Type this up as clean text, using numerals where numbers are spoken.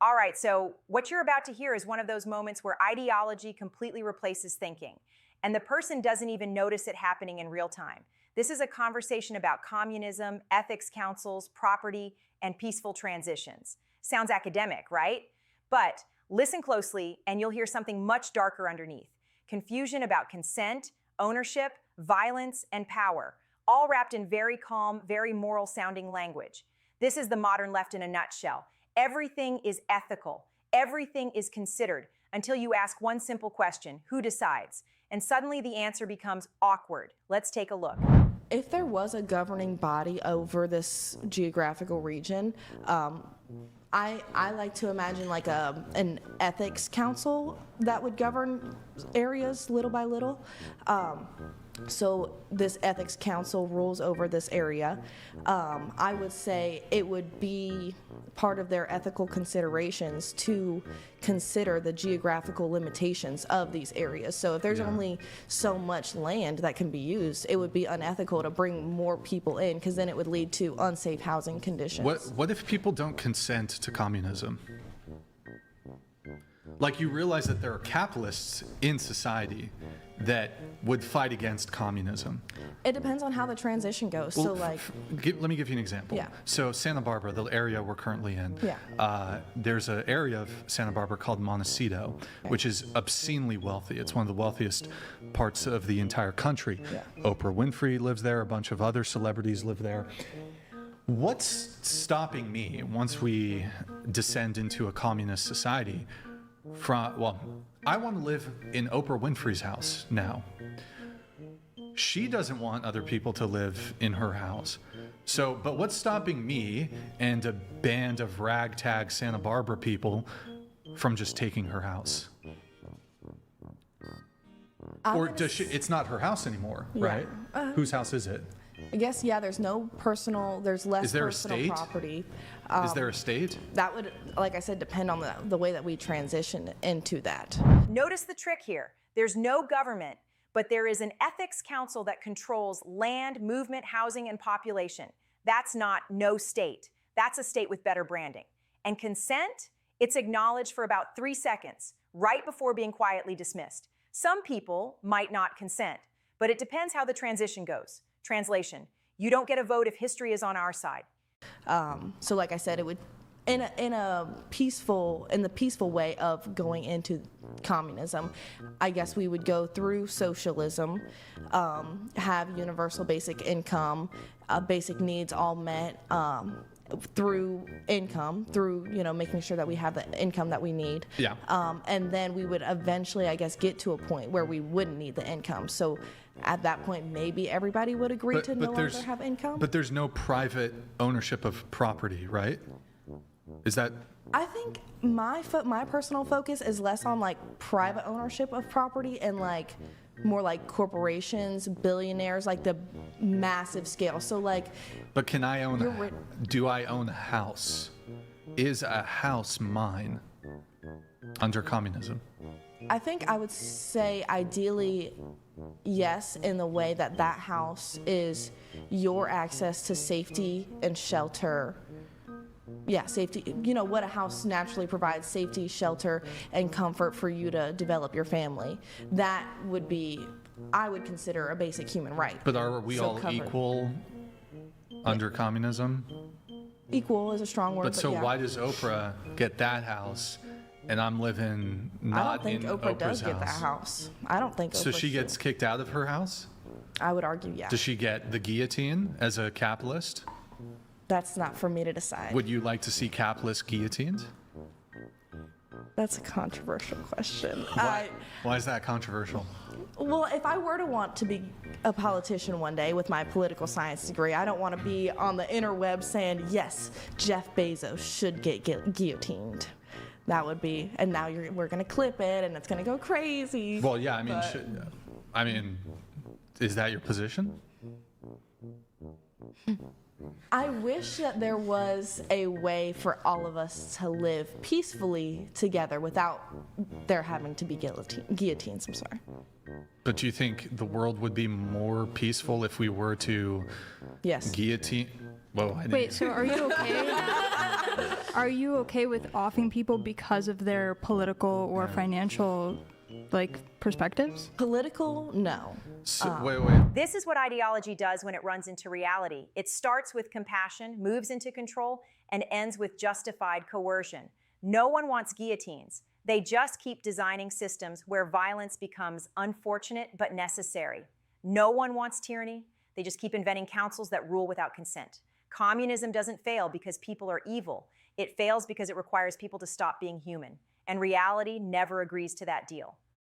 All right, so what you're about to hear is one of those moments where ideology completely replaces thinking, and the person doesn't even notice it happening in real time. This is a conversation about communism, ethics councils, property, and peaceful transitions. Sounds academic, right? But listen closely, and you'll hear something much darker underneath. Confusion about consent, ownership, violence, and power, all wrapped in very calm, very moral-sounding language. This is the modern left in a nutshell. Everything is ethical. Everything is considered until you ask one simple question: who decides? And suddenly the answer becomes awkward. Let's take a look. If there was a governing body over this geographical region, I like to imagine like an ethics council that would govern areas little by little. So this ethics council rules over this area. I would say it would be part of their ethical considerations to consider the geographical limitations of these areas. So if there's only so much land that can be used, it would be unethical to bring more people in, because then it would lead to unsafe housing conditions. What if people don't consent to communism? Like, you realize that there are capitalists in society that would fight against communism. It depends on how the transition goes. Well, so like, let me give you an example. Yeah. So Santa Barbara, the area we're currently in, there's an area of Santa Barbara called Montecito, which is obscenely wealthy. It's one of the wealthiest parts of the entire country. Yeah. Oprah Winfrey lives there. A bunch of other celebrities live there. What's stopping me once we descend into a communist society well, I want to live in Oprah Winfrey's house now. She doesn't want other people to live in her house. So, but what's stopping me and a band of ragtag Santa Barbara people from just taking her house? Or does she, it's not her house anymore, right? Whose house is it? I guess, there's no personal, there's less personal property. Is there a state? That would, like I said, depend on the way that we transition into that. Notice the trick here. There's no government, but there is an ethics council that controls land, movement, housing, and population. That's not no state. That's a state with better branding. And consent, it's acknowledged for about 3 seconds, right before being quietly dismissed. Some people might not consent, but it depends how the transition goes. Translation: you don't get a vote if history is on our side. So like I said, it would, in the peaceful way of going into communism, I guess we would go through socialism, have universal basic income, basic needs all met, through income, through making sure that we have the income that we need. Yeah. And then we would eventually, I guess, get to a point where we wouldn't need the income. So at that point, maybe everybody would agree to no longer have income. But there's no private ownership of property, right? Is that? I think my personal focus is less on like private ownership of property and like more like corporations, billionaires, like the massive scale. So like. But can I own? Do I own a house? Is a house mine under communism? I think I would say ideally yes, in the way that that house is your access to safety and shelter. Yeah, safety, what a house naturally provides: safety, shelter, and comfort for you to develop your family. That would be, I would consider, a basic human right. But are we all equal under communism? Equal is a strong word. But so why does Oprah get that house and I'm living not in Oprah's house? I don't think Oprah does get that house. I don't think so. She gets kicked out of her house? I would argue, yeah. Does she get the guillotine as a capitalist? That's not for me to decide. Would you like to see capitalists guillotined? That's a controversial question. Why is that controversial? Well, if I were to want to be a politician one day with my political science degree, I don't want to be on the interweb saying, yes, Jeff Bezos should get guillotined. That would be, and now we're going to clip it and it's going to go crazy. Well, yeah, I mean, is that your position? I wish that there was a way for all of us to live peacefully together without there having to be guillotines. I'm sorry. But do you think the world would be more peaceful if we were to guillotine? Whoa, Wait, so are you okay? Are you okay with offing people because of their political or financial, perspectives? Political, no. So, wait. This is what ideology does when it runs into reality. It starts with compassion, moves into control, and ends with justified coercion. No one wants guillotines. They just keep designing systems where violence becomes unfortunate but necessary. No one wants tyranny. They just keep inventing councils that rule without consent. Communism doesn't fail because people are evil. It fails because it requires people to stop being human. And reality never agrees to that deal.